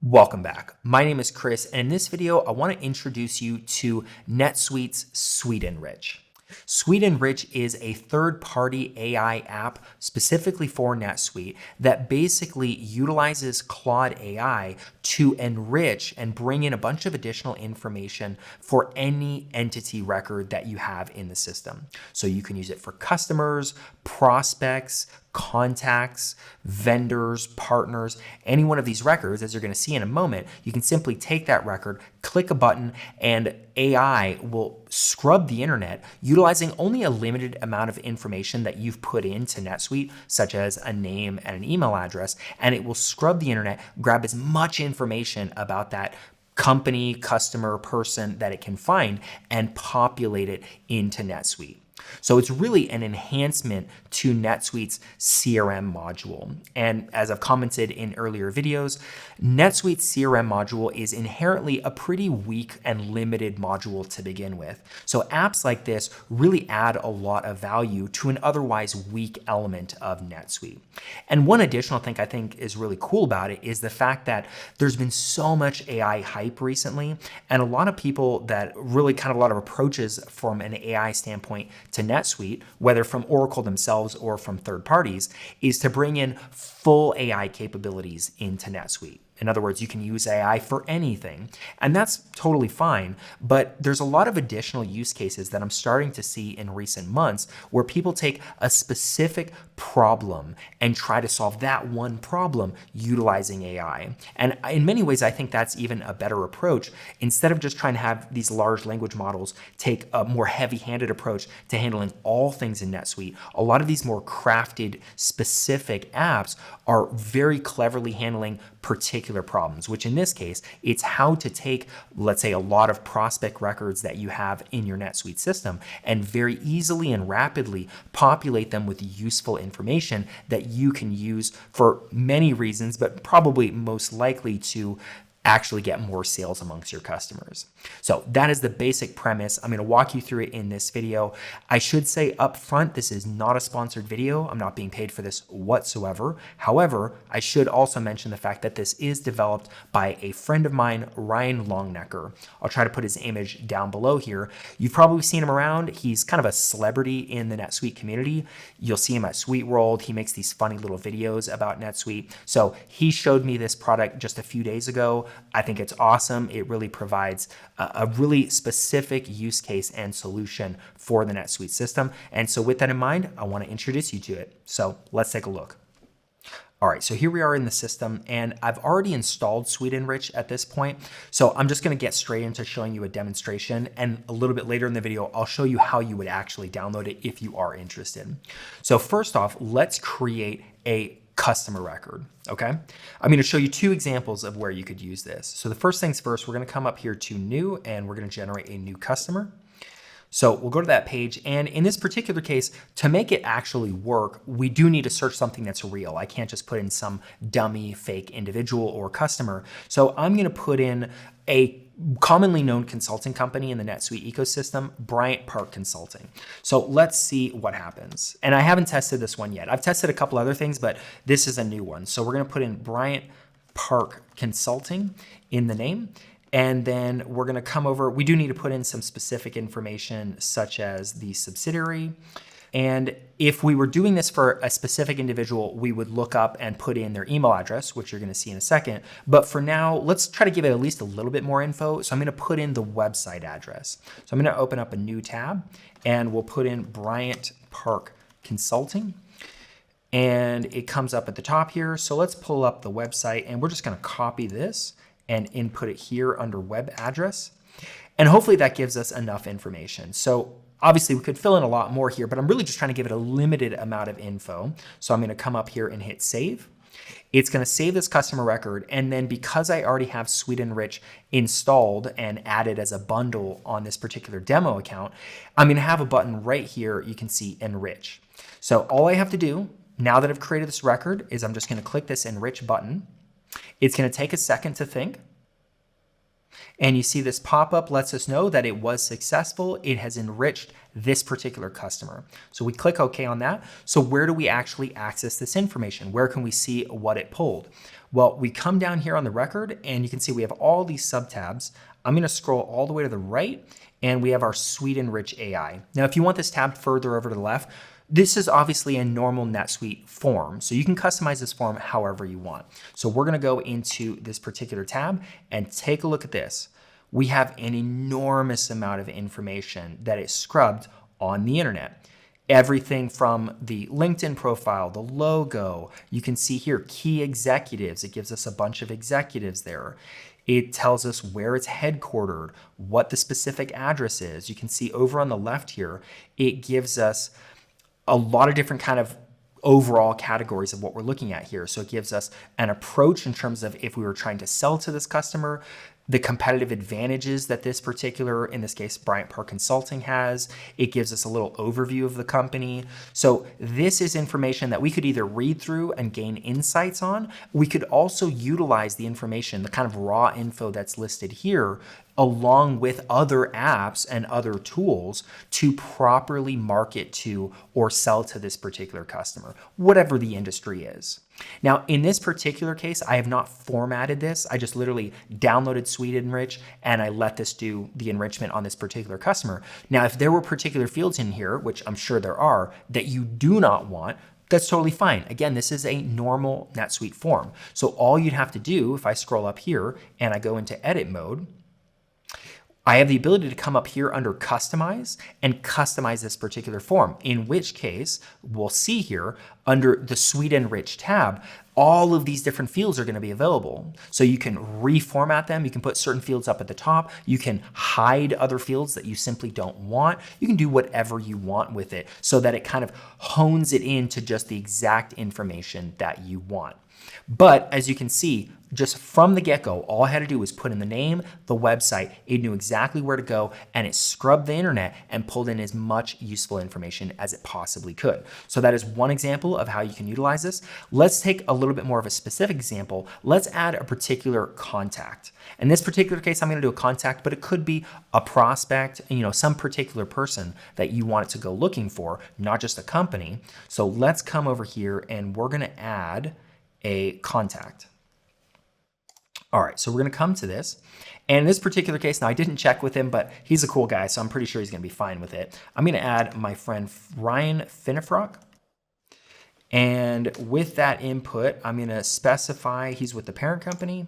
Welcome back. My name is Chris, and in this video, I want to introduce you to NetSuite's Suite Enrich. Suite Enrich is a third-party AI app specifically for NetSuite that basically utilizes Claude AI to enrich and bring in a bunch of additional information for any entity record that you have in the system. So you can use it for customers, prospects, contacts, vendors, partners, any one of these records, as you're going to see in a moment. You can simply take that record, click a button, and AI will scrub the internet utilizing only a limited amount of information that you've put into NetSuite, such as a name and an email address, and it will scrub the internet, grab as much information about that company, customer, person that it can find, and populate it into NetSuite. So it's really an enhancement to NetSuite's CRM module. And as I've commented in earlier videos, NetSuite's CRM module is inherently a pretty weak and limited module to begin with. So apps like this really add a lot of value to an otherwise weak element of NetSuite. And one additional thing I think is really cool about it is the fact that there's been so much AI hype recently, and a lot of people that really kind of a lot of approaches from an AI standpoint to NetSuite, whether from Oracle themselves or from third parties, is to bring in full AI capabilities into NetSuite. In other words, you can use AI for anything, and that's totally fine, but there's a lot of additional use cases that I'm starting to see in recent months where people take a specific problem and try to solve that one problem utilizing AI. And in many ways, I think that's even a better approach. Instead of just trying to have these large language models take a more heavy-handed approach to handling all things in NetSuite, a lot of these more crafted, specific apps are very cleverly handling particular problems, which in this case, it's how to take, let's say, a lot of prospect records that you have in your NetSuite system and very easily and rapidly populate them with useful information that you can use for many reasons, but probably most likely to actually get more sales amongst your customers. So that is the basic premise. I'm going to walk you through it in this video. I should say up front, this is not a sponsored video. I'm not being paid for this whatsoever. However, I should also mention the fact that this is developed by a friend of mine, Ryan Longnecker. I'll try to put his image down below here. You've probably seen him around. He's kind of a celebrity in the NetSuite community. You'll see him at Suite World. He makes these funny little videos about NetSuite. So he showed me this product just a few days ago. I think it's awesome. It really provides a really specific use case and solution for the NetSuite system. And so with that in mind, I want to introduce you to it. So let's take a look. All right, so here we are in the system, and I've already installed Suite Enrich at this point. So I'm just going to get straight into showing you a demonstration, and a little bit later in the video, I'll show you how you would actually download it if you are interested. So first off, let's create a customer record, okay? I'm going to show you two examples of where you could use this. So the first things first, we're going to come up here to new, and we're going to generate a new customer. So we'll go to that page, and in this particular case, to make it actually work, we do need to search something that's real. I can't just put in some dummy fake individual or customer. So I'm going to put in a commonly known consulting company in the NetSuite ecosystem, Bryant Park Consulting. So let's see what happens. And I haven't tested this one yet. I've tested a couple other things, but this is a new one. So we're going to put in Bryant Park Consulting in the name. And then we're going to come over. We do need to put in some specific information such as the subsidiary. And if we were doing this for a specific individual, we would look up and put in their email address, which you're going to see in a second. But for now, let's try to give it at least a little bit more info. So I'm going to put in the website address. So I'm going to open up a new tab, and we'll put in Bryant Park Consulting. And it comes up at the top here. So let's pull up the website, and we're just going to copy this and input it here under web address. And hopefully that gives us enough information. So obviously we could fill in a lot more here, but I'm really just trying to give it a limited amount of info. So I'm going to come up here and hit save. It's going to save this customer record. And then because I already have Suite Enrich installed and added as a bundle on this particular demo account, I'm going to have a button right here. You can see Enrich. So all I have to do now that I've created this record is I'm just going to click this Enrich button. It's going to take a second to think. And you see this pop-up lets us know that it was successful. It has enriched this particular customer. So we click OK on that. So where do we actually access this information? Where can we see what it pulled? Well, we come down here on the record and you can see we have all these subtabs. I'm going to scroll all the way to the right and we have our Suite Enrich AI. Now, if you want this tab further over to the left, this is obviously a normal NetSuite form, so you can customize this form however you want. So we're gonna go into this particular tab and take a look at this. We have an enormous amount of information that is scrubbed on the internet. Everything from the LinkedIn profile, the logo, you can see here key executives. It gives us a bunch of executives there. It tells us where it's headquartered, what the specific address is. You can see over on the left here, it gives us a lot of different kind of overall categories of what we're looking at here. So it gives us an approach in terms of if we were trying to sell to this customer, the competitive advantages that this particular, in this case, Bryant Park Consulting has. It gives us a little overview of the company. So this is information that we could either read through and gain insights on. We could also utilize the information, the kind of raw info that's listed here, along with other apps and other tools to properly market to or sell to this particular customer, whatever the industry is. Now, in this particular case, I have not formatted this. I just literally downloaded Suite Enrich and I let this do the enrichment on this particular customer. Now, if there were particular fields in here, which I'm sure there are, that you do not want, that's totally fine. Again, this is a normal NetSuite form. So all you'd have to do, if I scroll up here and I go into edit mode, I have the ability to come up here under customize and customize this particular form, in which case we'll see here under the Suite Enrich tab, all of these different fields are going to be available. So you can reformat them. You can put certain fields up at the top. You can hide other fields that you simply don't want. You can do whatever you want with it so that it kind of hones it into just the exact information that you want. But as you can see, just from the get-go, all I had to do was put in the name, the website, it knew exactly where to go, and it scrubbed the internet and pulled in as much useful information as it possibly could. So that is one example of how you can utilize this. Let's take a little bit more of a specific example. Let's add a particular contact. In this particular case, I'm going to do a contact, but it could be a prospect, some particular person that you want it to go looking for, not just a company. So let's come over here and we're going to add a contact. All right, so we're going to come to this. And in this particular case, now I didn't check with him, but he's a cool guy, so I'm pretty sure he's going to be fine with it. I'm going to add my friend Ryan Finnefrock. And with that input, I'm going to specify he's with the parent company.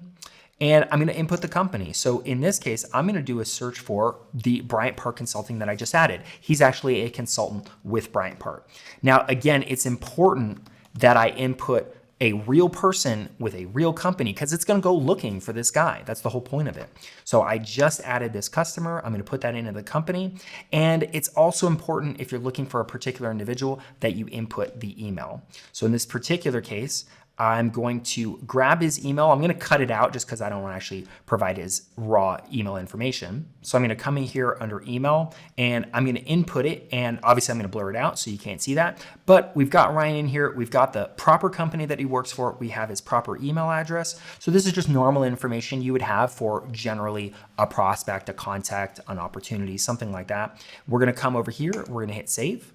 And I'm going to input the company. So in this case, I'm going to do a search for the Bryant Park Consulting that I just added. He's actually a consultant with Bryant Park. Now, again, it's important that I input a real person with a real company because it's going to go looking for this guy. That's the whole point of it. So I just added this customer. I'm going to put that into the company. And it's also important if you're looking for a particular individual that you input the email. So in this particular case, I'm going to grab his email. I'm going to cut it out just because I don't want to actually provide his raw email information. So I'm going to come in here under email and I'm going to input it. And obviously I'm going to blur it out so you can't see that. But we've got Ryan in here. We've got the proper company that he works for. We have his proper email address. So this is just normal information you would have for generally a prospect, a contact, an opportunity, something like that. We're going to come over here. We're going to hit save.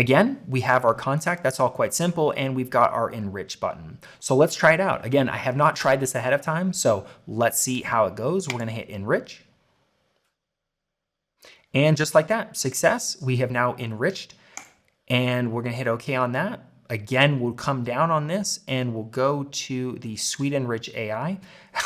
Again, we have our contact, that's all quite simple, and we've got our enrich button. So let's try it out. Again, I have not tried this ahead of time, so let's see how it goes. We're gonna hit enrich. And just like that, success, we have now enriched, and we're gonna hit okay on that. Again, we'll come down on this and we'll go to the Suite Enrich AI.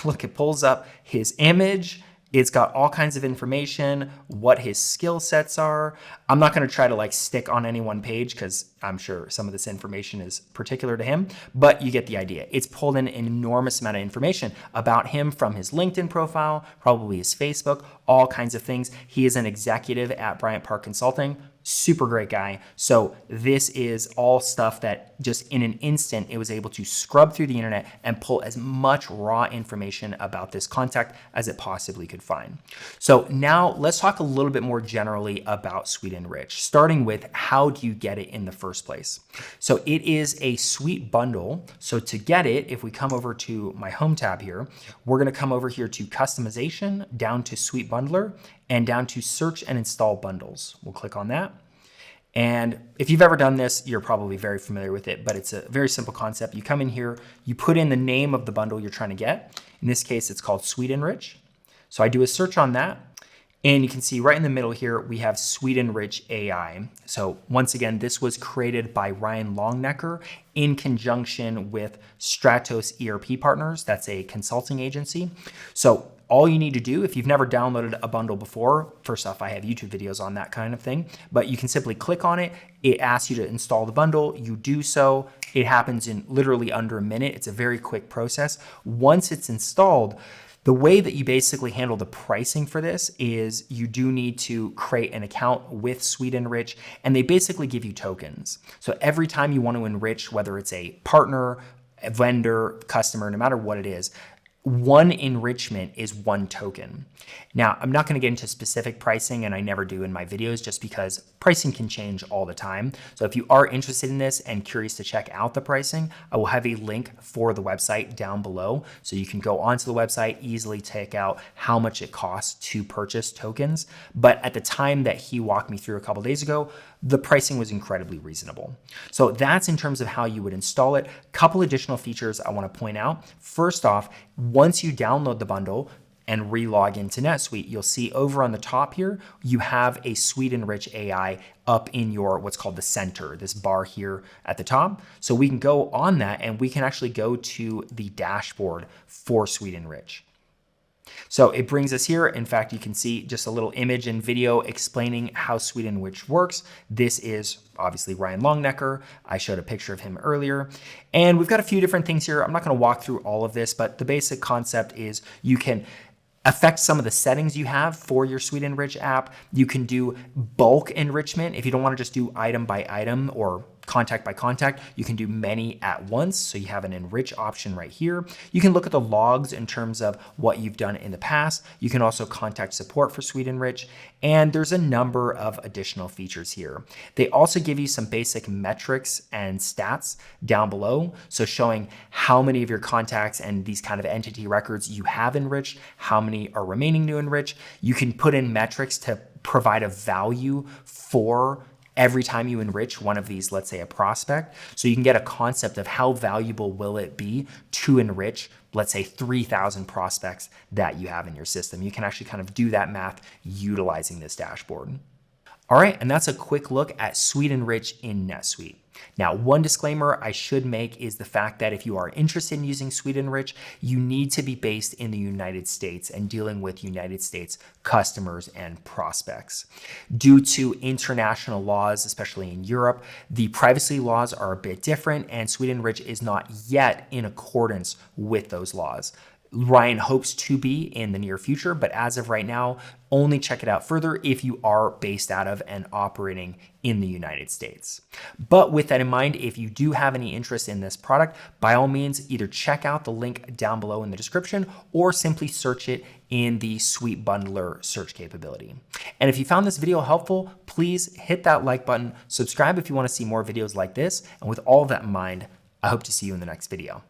Look, it pulls up his image. It's got all kinds of information, what his skill sets are. I'm not going to try to stick on any one page because I'm sure some of this information is particular to him, but you get the idea. It's pulled in an enormous amount of information about him from his LinkedIn profile, probably his Facebook, all kinds of things. He is an executive at Bryant Park Consulting. super great guy. So this is all stuff that just in an instant, it was able to scrub through the internet and pull as much raw information about this contact as it possibly could find. So now let's talk a little bit more generally about Suite Enrich, starting with how do you get it in the first place? So it is a Suite bundle. So to get it, if we come over to my home tab here, we're going to come over here to customization, down to Suite Bundler, and down to search and install bundles. We'll click on that. And if you've ever done this, you're probably very familiar with it, but it's a very simple concept. You come in here, you put in the name of the bundle you're trying to get. In this case, it's called Suite Enrich. So I do a search on that. And you can see right in the middle here, we have Suite Enrich AI. So once again, this was created by Ryan Longnecker in conjunction with Stratos ERP Partners. That's a consulting agency. So all you need to do, if you've never downloaded a bundle before, first off, I have YouTube videos on that kind of thing, but you can simply click on it. It asks you to install the bundle. You do so. It happens in literally under a minute. It's a very quick process. Once it's installed, the way that you basically handle the pricing for this is you do need to create an account with Suite Enrich, and they basically give you tokens. So every time you want to enrich, whether it's a partner, a vendor, customer, no matter what it is, one enrichment is one token. Now, I'm not going to get into specific pricing, and I never do in my videos just because pricing can change all the time. So if you are interested in this and curious to check out the pricing, I will have a link for the website down below. So you can go onto the website, easily take out how much it costs to purchase tokens. But at the time that he walked me through a couple days ago, the pricing was incredibly reasonable. So that's in terms of how you would install it. Couple additional features I want to point out. First off, once you download the bundle and re-log into NetSuite, you'll see over on the top here, you have a Suite Enrich AI up in your what's called the center, this bar here at the top. So we can go on that and we can actually go to the dashboard for Suite Enrich. So it brings us here. In fact, you can see just a little image and video explaining how Suite Enrich works. This is obviously Ryan Longnecker. I showed a picture of him earlier. And we've got a few different things here. I'm not going to walk through all of this, but the basic concept is you can affect some of the settings you have for your Suite Enrich app. You can do bulk enrichment. If you don't want to just do item by item or contact by contact, you can do many at once. So you have an enrich option right here. You can look at the logs in terms of what you've done in the past. You can also contact support for Suite Enrich. And there's a number of additional features here. They also give you some basic metrics and stats down below. So showing how many of your contacts and these kind of entity records you have enriched, how many are remaining to enrich. You can put in metrics to provide a value for every time you enrich one of these, let's say a prospect. So you can get a concept of how valuable will it be to enrich, let's say 3,000 prospects that you have in your system. You can actually kind of do that math utilizing this dashboard. All right, and that's a quick look at Suite Enrich in NetSuite. Now, one disclaimer I should make is the fact that if you are interested in using Suite Enrich, you need to be based in the United States and dealing with United States customers and prospects. Due to international laws, especially in Europe, the privacy laws are a bit different, and Suite Enrich is not yet in accordance with those laws. Ryan hopes to be in the near future, but as of right now, only check it out further if you are based out of and operating in the United States. But with that in mind, if you do have any interest in this product, by all means, either check out the link down below in the description or simply search it in the Suite Bundler search capability. And if you found this video helpful, please hit that like button, subscribe if you want to see more videos like this. And with all of that in mind, I hope to see you in the next video.